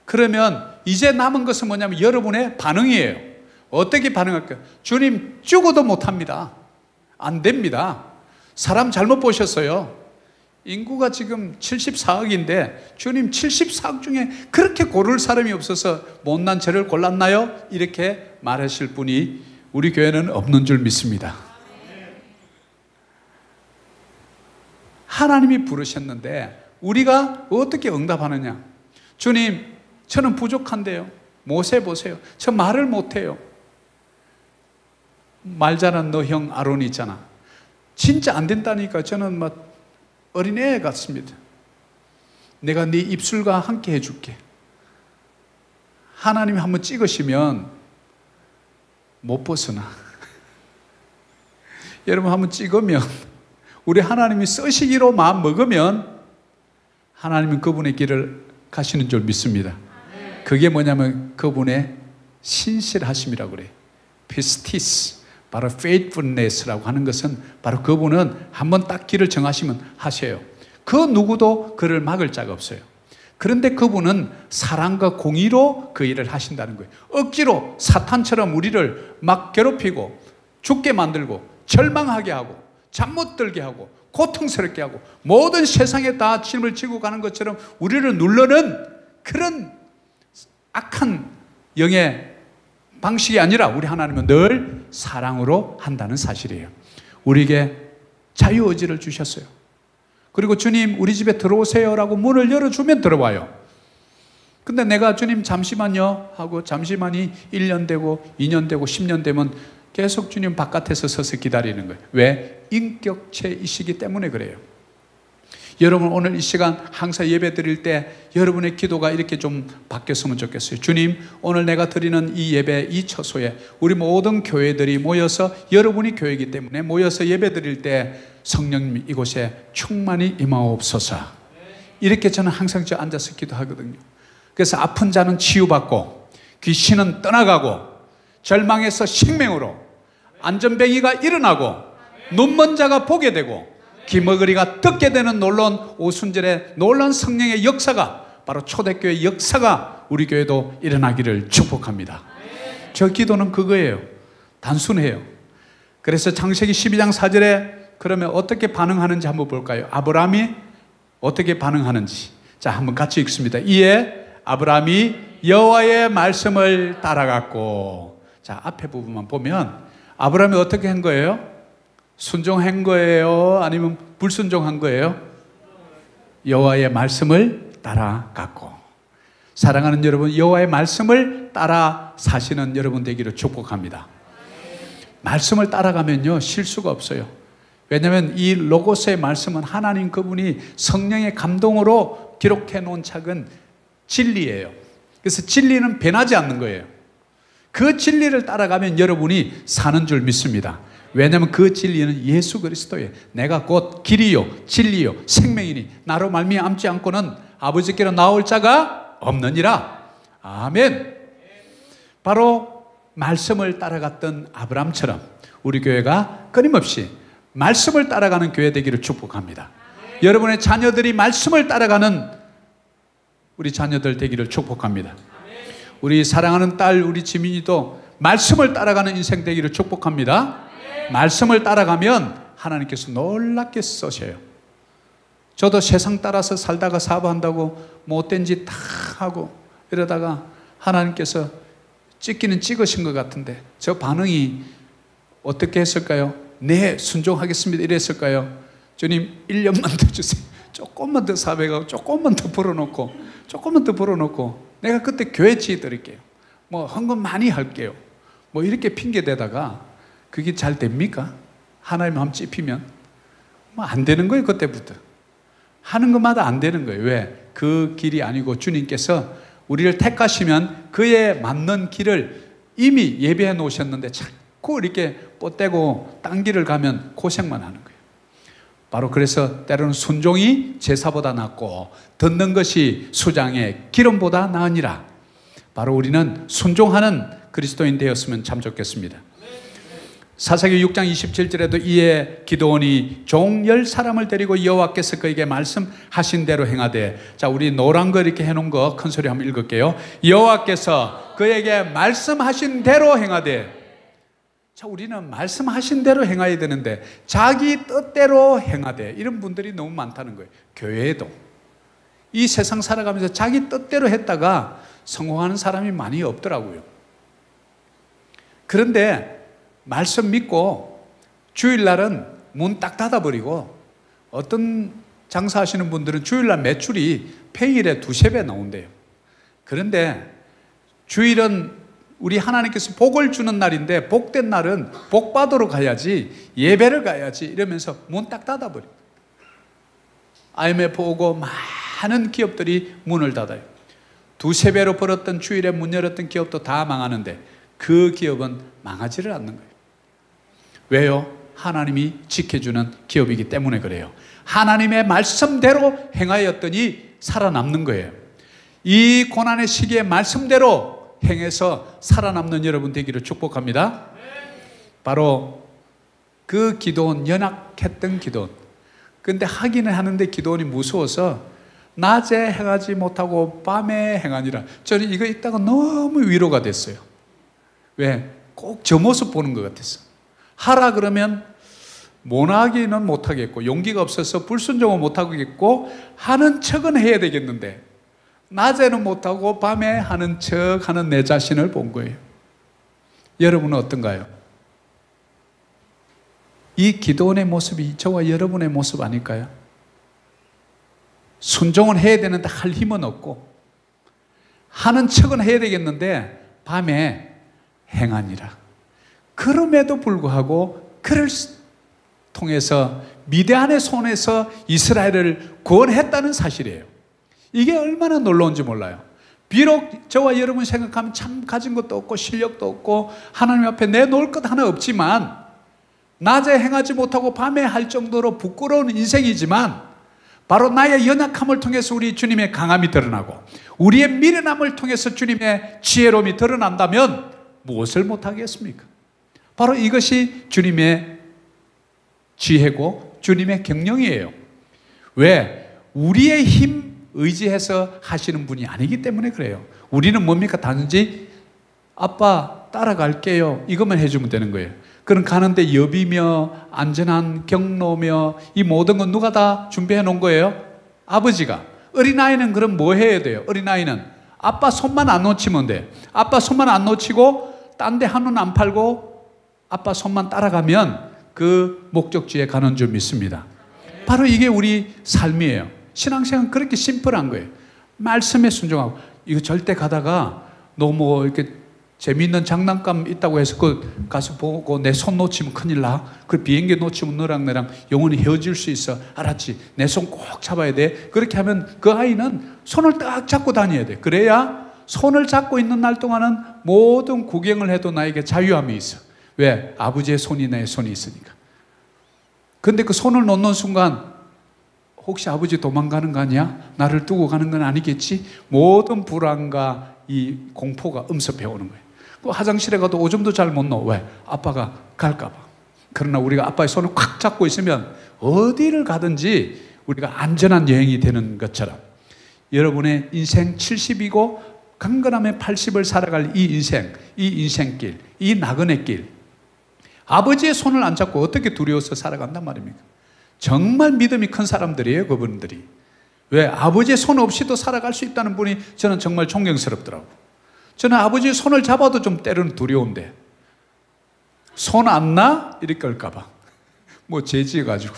그러면 이제 남은 것은 뭐냐면 여러분의 반응이에요. 어떻게 반응할까요? 주님 죽어도 못합니다. 안 됩니다. 사람 잘못 보셨어요. 인구가 지금 74억인데 주님 74억 중에 그렇게 고를 사람이 없어서 못난 죄를 골랐나요? 이렇게 말하실 분이 우리 교회는 없는 줄 믿습니다. 하나님이 부르셨는데 우리가 어떻게 응답하느냐? 주님, 저는 부족한데요. 모세 보세요. 저 말을 못해요. 말 잘하는 너 형 아론이 있잖아. 진짜 안 된다니까 저는 막 어린애 같습니다. 내가 네 입술과 함께 해줄게. 하나님이 한번 찍으시면 못 벗어나. 여러분 한번 찍으면, 우리 하나님이 쓰시기로 마음 먹으면 하나님은 그분의 길을 가시는 줄 믿습니다. 그게 뭐냐면 그분의 신실하심이라고 그래요. 피스티스, 바로 faithfulness라고 하는 것은 바로 그분은 한번 딱 길을 정하시면 하세요. 그 누구도 그를 막을 자가 없어요. 그런데 그분은 사랑과 공의로 그 일을 하신다는 거예요. 억지로 사탄처럼 우리를 막 괴롭히고 죽게 만들고 절망하게 하고 잠 못 들게 하고 고통스럽게 하고 모든 세상에 다 짐을 지고 가는 것처럼 우리를 누르는 그런 악한 영의 방식이 아니라 우리 하나님은 늘 사랑으로 한다는 사실이에요. 우리에게 자유의지를 주셨어요. 그리고 주님 우리 집에 들어오세요라고 문을 열어주면 들어와요. 근데 내가 주님 잠시만요 하고 잠시만이 1년 되고 2년 되고 10년 되면 계속 주님 바깥에서 서서 기다리는 거예요. 왜? 인격체이시기 때문에 그래요. 여러분 오늘 이 시간 항상 예배 드릴 때 여러분의 기도가 이렇게 좀 바뀌었으면 좋겠어요. 주님, 오늘 내가 드리는 이 예배 이 처소에 우리 모든 교회들이 모여서, 여러분이 교회이기 때문에 모여서 예배 드릴 때 성령님 이곳에 충만히 임하옵소서. 이렇게 저는 항상 저 앉아서 기도하거든요. 그래서 아픈 자는 치유받고 귀신은 떠나가고 절망에서 생명으로, 안전뱅이가 일어나고 눈먼 자가 보게 되고 귀머거리가 듣게 되는 놀라운 오순절의 놀라운 성령의 역사가, 바로 초대교회의 역사가 우리 교회도 일어나기를 축복합니다. 저 기도는 그거예요. 단순해요. 그래서 창세기 12장 4절에 그러면 어떻게 반응하는지 한번 볼까요? 아브라함이 어떻게 반응하는지. 자, 한번 같이 읽습니다. 이에 아브라함이 여호와의 말씀을 따라갔고. 자, 앞에 부분만 보면 아브라함이 어떻게 한 거예요? 순종한 거예요? 아니면 불순종한 거예요? 여호와의 말씀을 따라갔고. 사랑하는 여러분, 여호와의 말씀을 따라 사시는 여러분 되기를 축복합니다. 말씀을 따라가면요 실수가 없어요. 왜냐하면 이 로고스의 말씀은 하나님 그분이 성령의 감동으로 기록해 놓은 책은 진리예요. 그래서 진리는 변하지 않는 거예요. 그 진리를 따라가면 여러분이 사는 줄 믿습니다. 왜냐하면 그 진리는 예수 그리스도예요. 내가 곧 길이요 진리요 생명이니 나로 말미암지 않고는 아버지께로 나올 자가 없느니라. 아멘. 바로 말씀을 따라갔던 아브람처럼 우리 교회가 끊임없이 말씀을 따라가는 교회 되기를 축복합니다. 여러분의 자녀들이 말씀을 따라가는 우리 자녀들 되기를 축복합니다. 우리 사랑하는 딸 우리 지민이도 말씀을 따라가는 인생 되기를 축복합니다. 말씀을 따라가면 하나님께서 놀랍게 써셔요. 저도 세상 따라서 살다가 사업한다고 못된 짓 다 하고 이러다가 하나님께서 찍기는 찍으신 것 같은데 저 반응이 어떻게 했을까요? 네, 순종하겠습니다 이랬을까요? 주님 1년만 더 주세요. 조금만 더 사백하고 조금만 더 벌어놓고 조금만 더 벌어놓고 내가 그때 교회 지어드릴게요. 뭐 헌금 많이 할게요. 뭐 이렇게 핑계대다가 그게 잘 됩니까? 하나님 마음 찝히면 뭐 안 되는 거예요. 그때부터 하는 것마다 안 되는 거예요. 왜? 그 길이 아니고 주님께서 우리를 택하시면 그에 맞는 길을 이미 예배해 놓으셨는데 자꾸 이렇게 뻗대고 딴 길을 가면 고생만 하는 거예요. 바로 그래서 때로는 순종이 제사보다 낫고 듣는 것이 수장의 기름보다 나으니라. 바로 우리는 순종하는 그리스도인 되었으면 참 좋겠습니다. 사사기 6장 27절에도 이에 기드온이 종 10사람을 데리고 여호와께서 그에게 말씀하신 대로 행하되. 자, 우리 노란 거 이렇게 해놓은 거 큰 소리 한번 읽을게요. 여호와께서 그에게 말씀하신 대로 행하되. 자, 우리는 말씀하신 대로 행해야 되는데 자기 뜻대로 행하되 이런 분들이 너무 많다는 거예요. 교회에도 이 세상 살아가면서 자기 뜻대로 했다가 성공하는 사람이 많이 없더라고요. 그런데 말씀 믿고 주일날은 문 딱 닫아버리고 어떤 장사하시는 분들은 주일날 매출이 평일에 2~3배 나온대요. 그런데 주일은 우리 하나님께서 복을 주는 날인데 복된 날은 복 받으러 가야지 예배를 가야지 이러면서 문 딱 닫아버려요. IMF 오고 많은 기업들이 문을 닫아요. 2~3배로 벌었던 주일에 문 열었던 기업도 다 망하는데 그 기업은 망하지를 않는 거예요. 왜요? 하나님이 지켜주는 기업이기 때문에 그래요. 하나님의 말씀대로 행하였더니 살아남는 거예요. 이 고난의 시기에 말씀대로 행해서 살아남는 여러분 되기를 축복합니다. 바로 그 기도원, 연약했던 기도원. 근데 하기는 하는데 기도원이 무서워서 낮에 행하지 못하고 밤에 행하니라. 저는 이거 읽다가 너무 위로가 됐어요. 왜? 꼭 저 모습 보는 것 같았어. 하라 그러면 못하기는 못하겠고 용기가 없어서 불순종은 못하겠고 하는 척은 해야 되겠는데 낮에는 못하고 밤에 하는 척 하는 내 자신을 본 거예요. 여러분은 어떤가요? 이 기도원의 모습이 저와 여러분의 모습 아닐까요? 순종은 해야 되는데 할 힘은 없고 하는 척은 해야 되겠는데 밤에 행하니라. 그럼에도 불구하고 그를 통해서 미디안의 손에서 이스라엘을 구원했다는 사실이에요. 이게 얼마나 놀라운지 몰라요. 비록 저와 여러분 생각하면 참 가진 것도 없고 실력도 없고 하나님 앞에 내놓을 것 하나 없지만 낮에 행하지 못하고 밤에 할 정도로 부끄러운 인생이지만 바로 나의 연약함을 통해서 우리 주님의 강함이 드러나고 우리의 미련함을 통해서 주님의 지혜로움이 드러난다면 무엇을 못하겠습니까? 바로 이것이 주님의 지혜고 주님의 경영이에요. 왜? 우리의 힘 의지해서 하시는 분이 아니기 때문에 그래요. 우리는 뭡니까? 단지 아빠 따라갈게요, 이것만 해주면 되는 거예요. 그럼 가는데 여비며 안전한 경로며 이 모든 건 누가 다 준비해 놓은 거예요? 아버지가. 어린아이는 그럼 뭐 해야 돼요? 어린아이는 아빠 손만 안 놓치면 돼. 아빠 손만 안 놓치고 딴 데 한눈 안 팔고 아빠 손만 따라가면 그 목적지에 가는 줄 믿습니다. 바로 이게 우리 삶이에요. 신앙생활은 그렇게 심플한 거예요. 말씀에 순종하고. 이거 절대 가다가 너 뭐 이렇게 재미있는 장난감 있다고 해서 그 가서 보고 내 손 놓치면 큰일 나. 그 비행기 놓치면 너랑 나랑 영원히 헤어질 수 있어. 알았지? 내 손 꼭 잡아야 돼. 그렇게 하면 그 아이는 손을 딱 잡고 다녀야 돼. 그래야 손을 잡고 있는 날 동안은 모든 구경을 해도 나에게 자유함이 있어. 왜? 아버지의 손이 내 손이 있으니까. 근데 그 손을 놓는 순간 혹시 아버지 도망가는 거 아니야? 나를 두고 가는 건 아니겠지? 모든 불안과 이 공포가 엄습해 오는 거예요. 그 화장실에 가도 오줌도 잘 못 넣어. 왜? 아빠가 갈까 봐. 그러나 우리가 아빠의 손을 꽉 잡고 있으면 어디를 가든지 우리가 안전한 여행이 되는 것처럼 여러분의 인생 70이고 강건함의 80을 살아갈 이 인생, 이 인생길, 이 나그네 길, 아버지의 손을 안 잡고 어떻게 두려워서 살아간단 말입니까? 정말 믿음이 큰 사람들이에요, 그분들이. 왜? 아버지의 손 없이도 살아갈 수 있다는 분이 저는 정말 존경스럽더라고. 저는 아버지의 손을 잡아도 좀 때로는 두려운데 손 안 나? 이렇게 할까봐 뭐 죄지어가지고.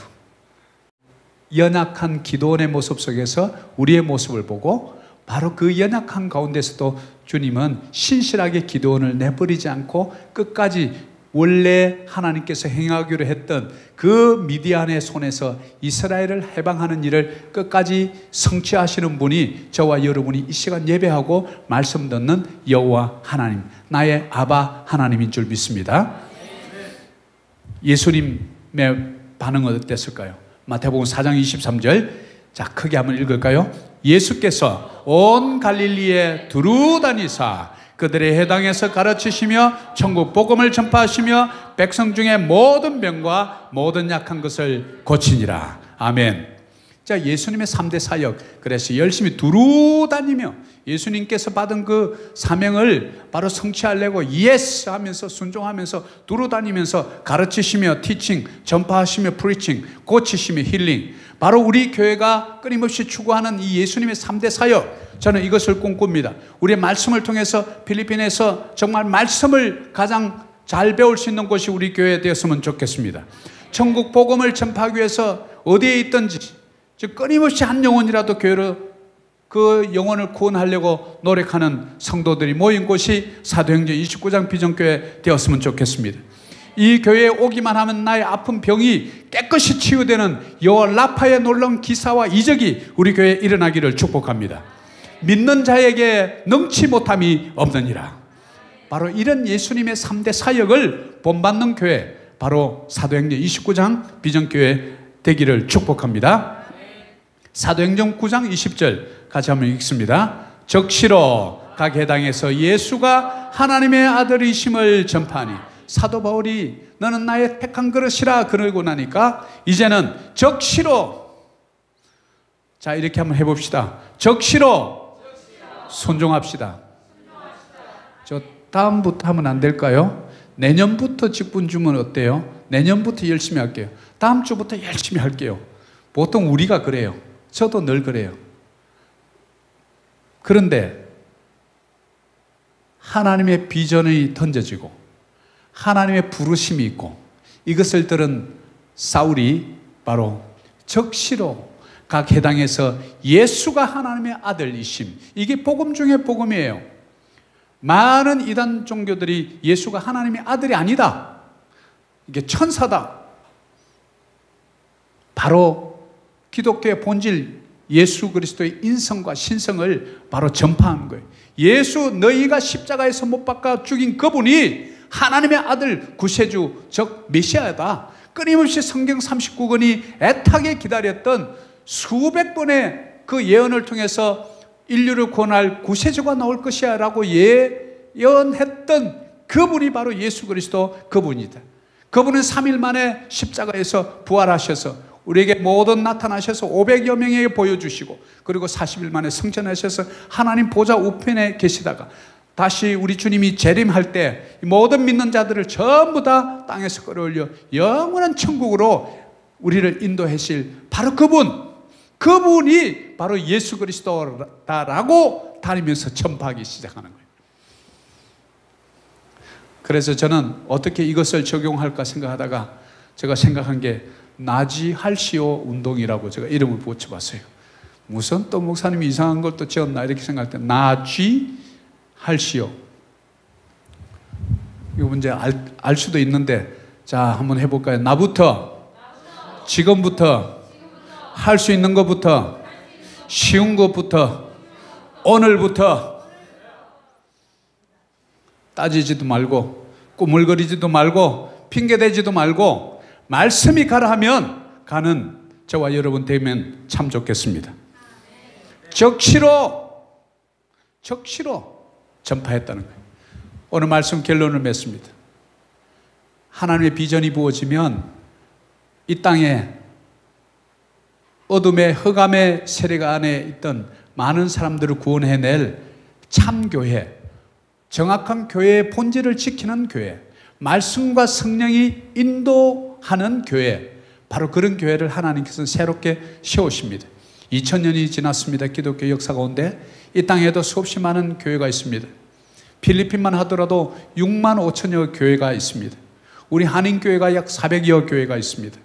연약한 기도원의 모습 속에서 우리의 모습을 보고 바로 그 연약한 가운데서도 주님은 신실하게 기도원을 내버리지 않고 끝까지 원래 하나님께서 행하기로 했던 그 미디안의 손에서 이스라엘을 해방하는 일을 끝까지 성취하시는 분이 저와 여러분이 이 시간 예배하고 말씀 듣는 여호와 하나님, 나의 아바 하나님인 줄 믿습니다. 예수님의 반응은 어땠을까요? 마태복음 4장 23절, 자 크게 한번 읽을까요? 예수께서 온 갈릴리에 두루 다니사 그들의 회당에서 가르치시며 천국 복음을 전파하시며 백성 중에 모든 병과 모든 약한 것을 고치니라. 아멘. 자, 예수님의 3대 사역, 그래서 열심히 두루 다니며 예수님께서 받은 그 사명을 바로 성취하려고 예스 하면서 순종하면서 두루 다니면서 가르치시며 티칭, 전파하시며 프리칭, 고치시며 힐링, 바로 우리 교회가 끊임없이 추구하는 이 예수님의 3대 사역, 저는 이것을 꿈꿉니다. 우리의 말씀을 통해서 필리핀에서 정말 말씀을 가장 잘 배울 수 있는 곳이 우리 교회 되었으면 좋겠습니다. 천국 복음을 전파하기 위해서 어디에 있든지 즉 끊임없이 한 영혼이라도 교회로 그 영혼을 구원하려고 노력하는 성도들이 모인 곳이 사도행전 29장 비전교회 되었으면 좋겠습니다. 이 교회에 오기만 하면 나의 아픈 병이 깨끗이 치유되는 여호와 라파의 놀라운 기사와 이적이 우리 교회에 일어나기를 축복합니다. 믿는 자에게 능치 못함이 없느니라. 바로 이런 예수님의 3대 사역을 본받는 교회, 바로 사도행전 29장 비전교회 되기를 축복합니다. 사도행전 9장 20절 같이 한번 읽습니다. 적시로 각 회당에서 예수가 하나님의 아들이심을 전파하니, 사도 바울이 너는 나의 택한 그릇이라 그러고 나니까 이제는 적시로, 자 이렇게 한번 해봅시다. 적시로 순종합시다. 저 다음부터 하면 안 될까요? 내년부터 직분 주면 어때요? 내년부터 열심히 할게요. 다음 주부터 열심히 할게요. 보통 우리가 그래요. 저도 늘 그래요. 그런데 하나님의 비전이 던져지고 하나님의 부르심이 있고 이것을 들은 사울이 바로 적시로 각 회당에서 예수가 하나님의 아들이심, 이게 복음 중에 복음이에요. 많은 이단 종교들이 예수가 하나님의 아들이 아니다, 이게 천사다, 바로 기독교의 본질 예수 그리스도의 인성과 신성을 바로 전파하는 거예요. 예수, 너희가 십자가에서 못 박아 죽인 그분이 하나님의 아들 구세주 즉 메시아다. 끊임없이 성경 39권이 애타게 기다렸던 수백 번의 그 예언을 통해서 인류를 구원할 구세주가 나올 것이야 라고 예언했던 그분이 바로 예수 그리스도 그분이다. 그분은 3일 만에 십자가에서 부활하셔서 우리에게 모든 나타나셔서 500여 명에게 보여주시고, 그리고 40일 만에 승천하셔서 하나님 보좌 우편에 계시다가 다시 우리 주님이 재림할 때 모든 믿는 자들을 전부 다 땅에서 끌어올려 영원한 천국으로 우리를 인도하실 바로 그분이 바로 예수 그리스도다라고 다니면서 전파하기 시작하는 거예요. 그래서 저는 어떻게 이것을 적용할까 생각하다가 제가 생각한 게 나지할시오 운동이라고 제가 이름을 붙여봤어요. 무슨 또 목사님이 이상한 걸 또 지었나 이렇게 생각할 때 나지할시오. 이거 문제 알 수도 있는데, 자 한번 해볼까요? 나부터 지금부터 할 수 있는 것부터, 쉬운 것부터, 오늘부터 따지지도 말고 꾸물거리지도 말고 핑계대지도 말고 말씀이 가라 하면 가는 저와 여러분 되면 참 좋겠습니다. 적시로 전파했다는 거예요. 오늘 말씀 결론을 맺습니다. 하나님의 비전이 부어지면 이 땅에 어둠의 흑암의 세력 안에 있던 많은 사람들을 구원해낼 참교회, 정확한 교회의 본질을 지키는 교회, 말씀과 성령이 인도하는 교회, 바로 그런 교회를 하나님께서는 새롭게 세우십니다. 2000년이 지났습니다. 기독교 역사 가운데 이 땅에도 수없이 많은 교회가 있습니다. 필리핀만 하더라도 6만 5천여 교회가 있습니다. 우리 한인교회가 약 400여 교회가 있습니다.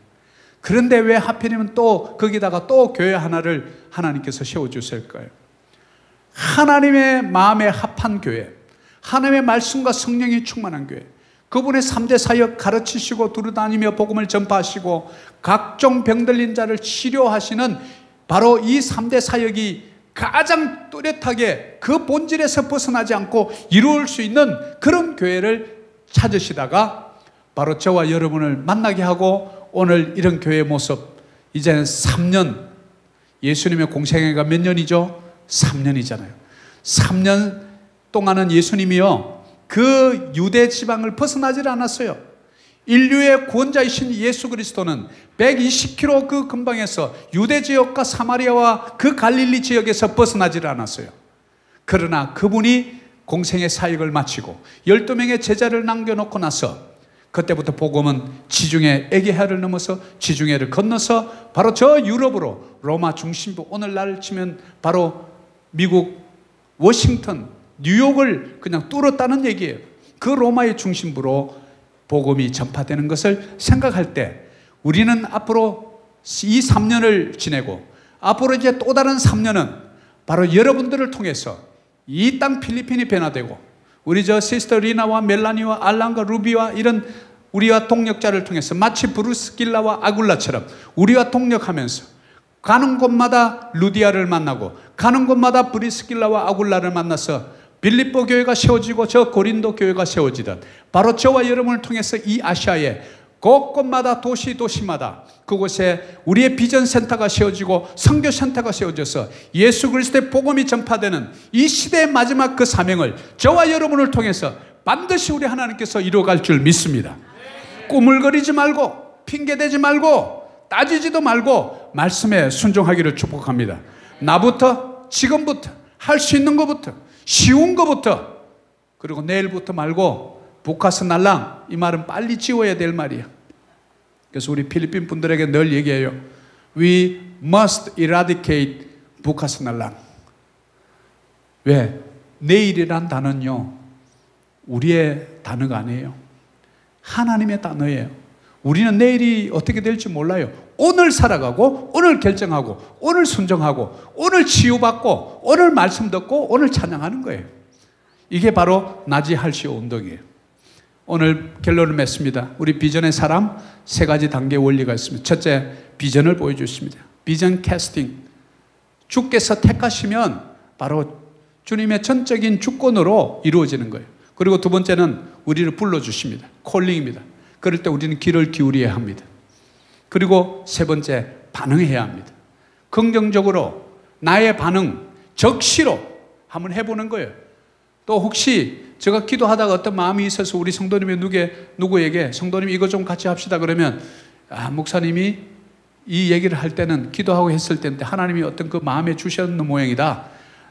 그런데 왜 하필이면 또 거기다가 또 교회 하나를 하나님께서 세워주실까요? 하나님의 마음에 합한 교회, 하나님의 말씀과 성령이 충만한 교회, 그분의 3대 사역 가르치시고 두루다니며 복음을 전파하시고 각종 병들린 자를 치료하시는 바로 이 3대 사역이 가장 뚜렷하게 그 본질에서 벗어나지 않고 이루어질 수 있는 그런 교회를 찾으시다가 바로 저와 여러분을 만나게 하고, 오늘 이런 교회의 모습, 이제는 3년, 예수님의 공생애가 몇 년이죠? 3년이잖아요. 3년 동안은 예수님이요 그 유대 지방을 벗어나질 않았어요. 인류의 구원자이신 예수 그리스도는 120km 그 근방에서 유대 지역과 사마리아와 그 갈릴리 지역에서 벗어나질 않았어요. 그러나 그분이 공생의 사역을 마치고 12명의 제자를 남겨놓고 나서 그때부터 복음은 지중해 에게해를 넘어서 지중해를 건너서 바로 저 유럽으로, 로마 중심부, 오늘날 치면 바로 미국 워싱턴, 뉴욕을 그냥 뚫었다는 얘기예요. 그 로마의 중심부로 복음이 전파되는 것을 생각할 때 우리는 앞으로 이 3년을 지내고 앞으로 이제 또 다른 3년은 바로 여러분들을 통해서 이 땅 필리핀이 변화되고, 우리 저 시스터 리나와 멜라니와 알란과 루비와 이런 우리와 동력자를 통해서 마치 브루스길라와 아굴라처럼 우리와 동력하면서 가는 곳마다 루디아를 만나고 가는 곳마다 브리스길라와 아굴라를 만나서 빌립보 교회가 세워지고 저 고린도 교회가 세워지듯 바로 저와 여러분을 통해서 이 아시아에 곳곳마다 도시마다 그곳에 우리의 비전 센터가 세워지고 선교 센터가 세워져서 예수 그리스도의 복음이 전파되는 이 시대의 마지막 그 사명을 저와 여러분을 통해서 반드시 우리 하나님께서 이루어갈 줄 믿습니다. 꾸물거리지 말고 핑계대지 말고 따지지도 말고 말씀에 순종하기를 축복합니다. 나부터, 지금부터, 할 수 있는 것부터, 쉬운 것부터, 그리고 내일부터 말고 북카스 날랑, 이 말은 빨리 지워야 될 말이야. 그래서 우리 필리핀 분들에게 늘 얘기해요. We must eradicate 북카스 날랑. 왜? 내일이란 단어는요 우리의 단어가 아니에요. 하나님의 단어예요. 우리는 내일이 어떻게 될지 몰라요. 오늘 살아가고 오늘 결정하고 오늘 순종하고 오늘 치유받고 오늘 말씀 듣고 오늘 찬양하는 거예요. 이게 바로 나지할시오 운동이에요. 오늘 결론을 맺습니다. 우리 비전의 사람 3가지 단계의 원리가 있습니다. 첫째, 비전을 보여주십니다. 비전 캐스팅. 주께서 택하시면 바로 주님의 전적인 주권으로 이루어지는 거예요. 그리고 두 번째는 우리를 불러주십니다. 콜링입니다. 그럴 때 우리는 귀를 기울여야 합니다. 그리고 세 번째, 반응해야 합니다. 긍정적으로 나의 반응, 적시로 한번 해보는 거예요. 또 혹시 제가 기도하다가 어떤 마음이 있어서 우리 성도님이 누구에게 성도님 이거 좀 같이 합시다 그러면 목사님이 이 얘기를 할 때는 기도하고 했을 때인데 하나님이 어떤 그 마음에 주셨는 모양이다.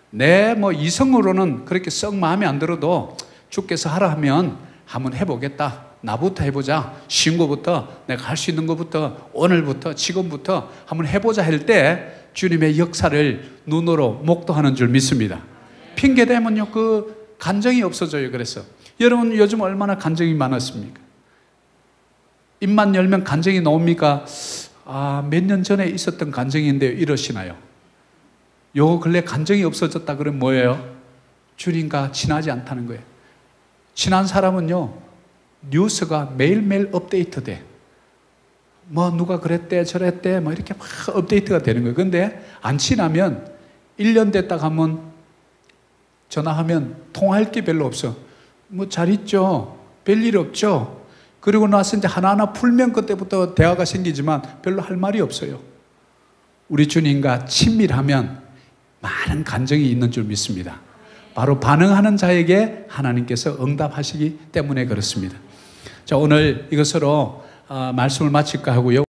내 뭐 이성으로는 그렇게 썩 마음에 안 들어도 주께서 하라 하면 한번 해보겠다. 나부터 해보자. 쉬운 거부터 내가 할 수 있는 것부터 오늘부터 지금부터 한번 해보자 할 때 주님의 역사를 눈으로 목도하는 줄 믿습니다. 핑계대면요 그 간정이 없어져요. 그래서 여러분 요즘 얼마나 간정이 많았습니까? 입만 열면 간정이 나옵니까? 몇 년 전에 있었던 간정인데요 이러시나요? 요 근래 간정이 없어졌다 그러면 뭐예요? 주님과 친하지 않다는 거예요. 친한 사람은요 뉴스가 매일매일 업데이트돼. 뭐 누가 그랬대 저랬대 뭐 이렇게 막 업데이트가 되는 거예요. 근데 안 친하면 1년 됐다 가면 전화하면 통화할 게 별로 없어. 뭐 잘 있죠. 별일 없죠. 그리고 나서 이제 하나하나 풀면 그때부터 대화가 생기지만 별로 할 말이 없어요. 우리 주님과 친밀하면 많은 간정이 있는 줄 믿습니다. 바로 반응하는 자에게 하나님께서 응답하시기 때문에 그렇습니다. 자, 오늘 이것으로 말씀을 마칠까 하고요.